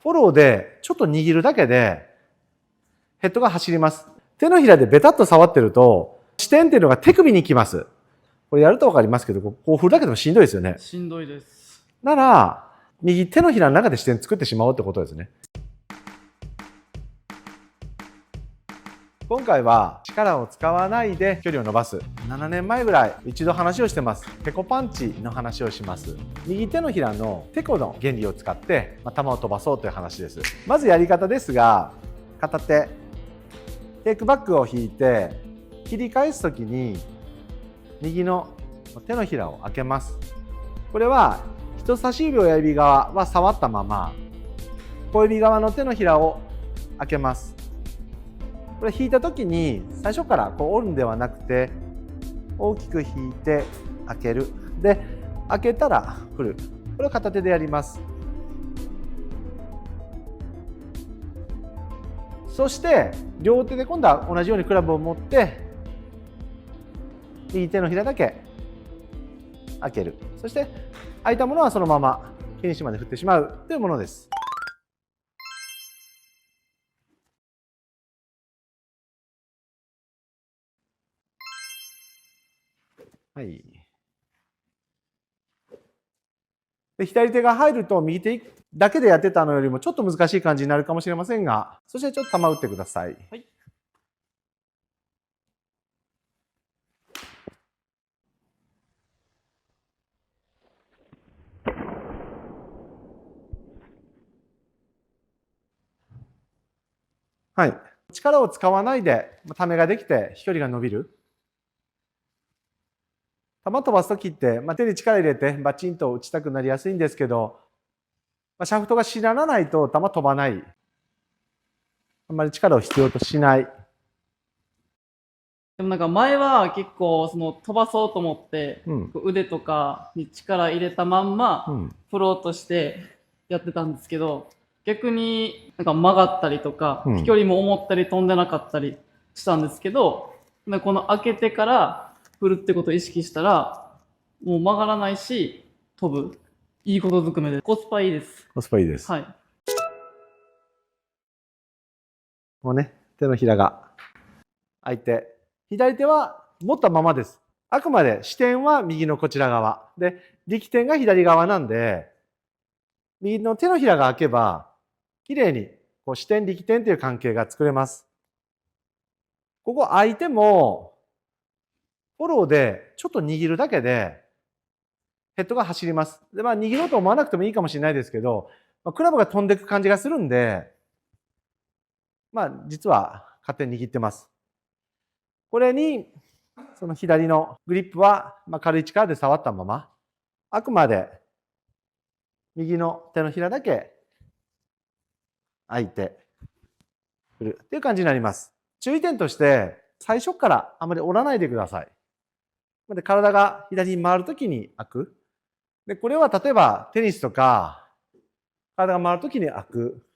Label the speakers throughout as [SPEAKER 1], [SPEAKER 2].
[SPEAKER 1] フォローでちょっと握るだけでヘッドが走ります。手のひらでベタッと触ってると、支点っていうのが手首に来ます。これやるとわかりますけど、こう振るだけでもしんどいですよね。
[SPEAKER 2] しんどいです。
[SPEAKER 1] なら、右手のひらの中で支点作ってしまおうってことですね。今回は力を使わないで距離を伸ばす。7年前ぐらい一度話をしてます。テコパンチの話をします。右手のひらのテコの原理を使って球を飛ばそうという話です。まずやり方ですが、片手、テイクバックを引いて切り返すときに右の手のひらを開けます。これは人差し指親指側は触ったまま小指側の手のひらを開けます。これ引いた時に最初からこう折るんではなくて大きく引いて開ける。で開けたら振る。これを片手でやります。そして両手で今度は同じようにクラブを持って右手のひらだけ開ける。そして開いたものはそのままフィニッシュまで振ってしまうというものです。はい。で左手が入ると右手だけでやってたのよりもちょっと難しい感じになるかもしれませんが、そしてちょっと球打ってください。はい。はい。力を使わないでためができて飛距離が伸びる。球飛ばすときって、手に力入れてバチンと打ちたくなりやすいんですけど、シャフトがしならないと球飛ばない。あんまり力を必要としない。
[SPEAKER 2] でもなんか前は結構その飛ばそうと思って、腕とかに力入れたまんま振ろうとしてやってたんですけど、逆になんか曲がったりとか、飛距離も思ったり飛んでなかったりしたんですけど、この開けてから振るってことを意識したら、もう曲がらないし、飛ぶ。いいことずくめで。コスパいいです。
[SPEAKER 1] コスパいいです。
[SPEAKER 2] はい。
[SPEAKER 1] もうね、手のひらが開いて、左手は持ったままです。あくまで支点は右のこちら側。で、力点が左側なんで、右の手のひらが開けば、きれいにこう支点力点という関係が作れます。ここ開いても、フォローでちょっと握るだけで、ヘッドが走ります。で、握ろうと思わなくてもいいかもしれないですけど、クラブが飛んでいく感じがするんで、実は勝手に握ってます。これに、その左のグリップは、軽い力で触ったまま、あくまで右の手のひらだけ開いて振るっていう感じになります。注意点として、最初からあまり折らないでください。で、体が左に回るときに開く。で、これは例えばテニスとか、体が回るときに開く。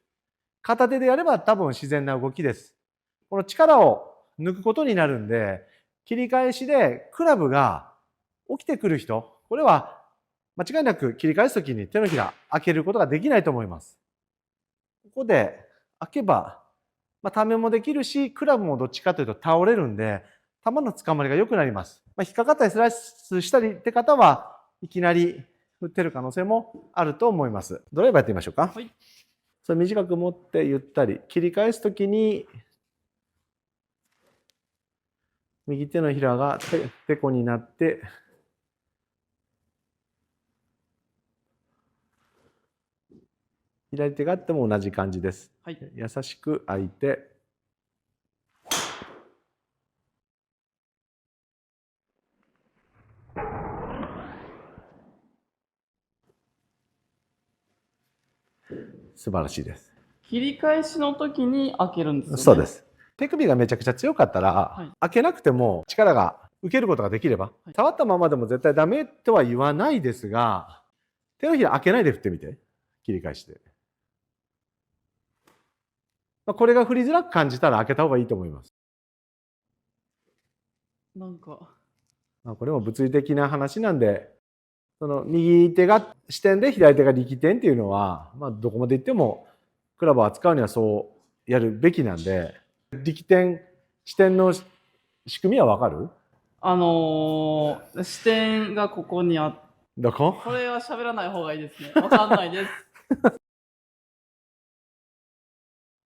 [SPEAKER 1] 片手でやれば多分自然な動きです。この力を抜くことになるんで、切り返しでクラブが起きてくる人、これは間違いなく切り返すときに手のひら開けることができないと思います。ここで開けば、ためもできるし、クラブもどっちかというと倒れるんで、球のつかまりが良くなります。引っかかったりスライスしたりって方は、いきなり振ってる可能性もあると思います。ドライバーやってみましょうか。はい。それ短く持ってゆったり切り返すときに右手のひらがてこになって左手があっても同じ感じです。はい、優しく開いて素晴らしいです。
[SPEAKER 2] 切り返しの時に開けるんですよね。
[SPEAKER 1] そうです。手首がめちゃくちゃ強かったら、開けなくても力が受けることができれば、触ったままでも絶対ダメとは言わないですが、手のひら開けないで振ってみて。切り返して。これが振りづらく感じたら開けた方がいいと思います。
[SPEAKER 2] なんか。
[SPEAKER 1] これも物理的な話なんで、その右手が支点で左手が力点っていうのは、どこまでいってもクラブを扱うにはそうやるべきなんで、力点、支点の仕組みはわかる？
[SPEAKER 2] 視点がここにあって、
[SPEAKER 1] どこ？
[SPEAKER 2] これは喋らない方がいいですね。わかんないです。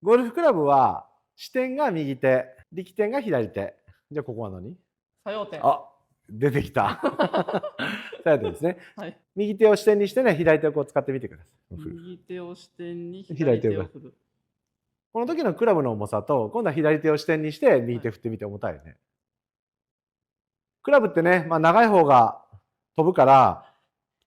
[SPEAKER 1] ゴルフクラブは支点が右手、力点が左手。じゃあここは何？
[SPEAKER 2] 作用点。
[SPEAKER 1] あ、出てきた。作用点ですね。
[SPEAKER 2] はい、
[SPEAKER 1] 右手を支点にしてね、左手をこう使ってみてください。
[SPEAKER 2] 右手を支点に左手を振る。
[SPEAKER 1] この時のクラブの重さと、今度は左手を支点にして右手振ってみて重たいよね。クラブってね、長い方が飛ぶから、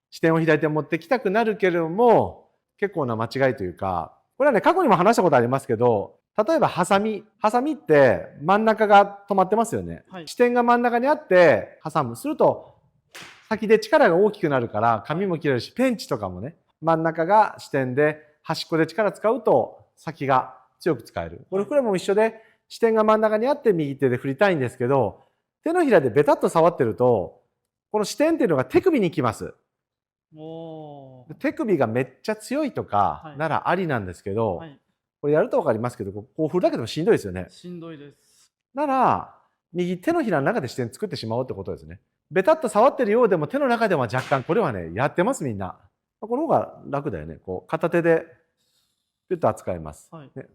[SPEAKER 1] 支点を左手に持ってきたくなるけれども、結構な間違いというか、これはね、過去にも話したことありますけど、例えばハサミって真ん中が止まってますよね。はい、支点が真ん中にあって挟む。すると、先で力が大きくなるから紙も切れるし、ペンチとかもね、真ん中が支点で端っこで力使うと先が強く使える。ゴルフクラブも一緒で、支点が真ん中にあって右手で振りたいんですけど、手のひらでベタっと触ってると、この支点っていうのが手首に来ます。手首がめっちゃ強いとかならありなんですけど、これやると分かりますけど、こう振るだけでもしんどいですよね。
[SPEAKER 2] しんどいです。な
[SPEAKER 1] ら、右手のひらの中で支点作ってしまおうってことですね。ベタっと触ってるようでも手の中では若干、これはね、やってますみんな。この方が楽だよね。こう片手でピュッと扱います。ね、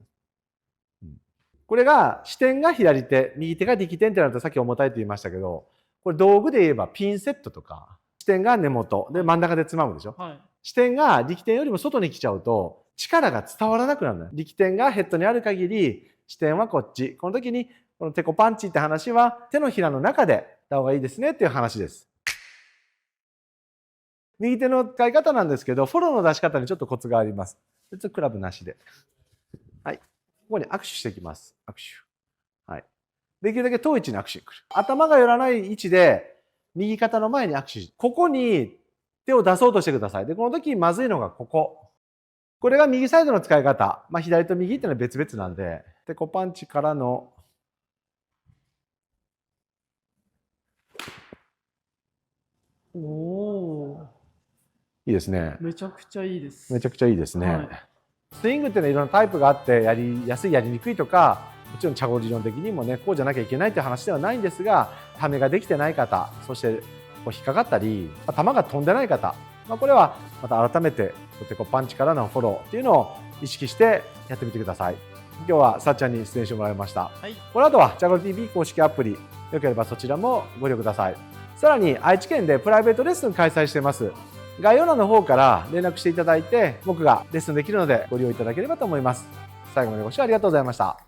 [SPEAKER 1] これが支点が左手、右手が力点ってなるとさっき重たいと言いましたけど、これ道具で言えばピンセットとか、支点が根元で真ん中でつまむでしょ。支点が力点よりも外に来ちゃうと力が伝わらなくなるのよ。力点がヘッドにある限り支点はこっち。この時にこのテコパンチって話は手のひらの中でやった方がいいですねっていう話です。右手の使い方なんですけど、フォローの出し方にちょっとコツがあります。ちょっとクラブなしで。はい。ここに握手していきます。握手。はい。できるだけ遠い位置に握手に来る。頭が寄らない位置で、右肩の前に握手。ここに手を出そうとしてください。で、この時まずいのがここ。これが右サイドの使い方。左と右っていうのは別々なんで、テコパンチからの、いいですね。
[SPEAKER 2] めちゃくちゃいいです。
[SPEAKER 1] めちゃくちゃいいですね。スイングっていうのはいろんなタイプがあって、やりやすい、やりにくいとか、もちろんチャゴ理論的にもね、こうじゃなきゃいけないという話ではないんですが、ためができてない方、そしてこう引っかかったり、球が飛んでない方、これはまた改めてテコパンチからのフォローっていうのを意識してやってみてください。今日はさっちゃんに出演してもらいました。この後はチャゴリ TV 公式アプリ、よければそちらもご利用ください。さらに愛知県でプライベートレッスン開催しています。概要欄の方から連絡していただいて、僕がレッスンできるのでご利用いただければと思います。最後までご視聴ありがとうございました。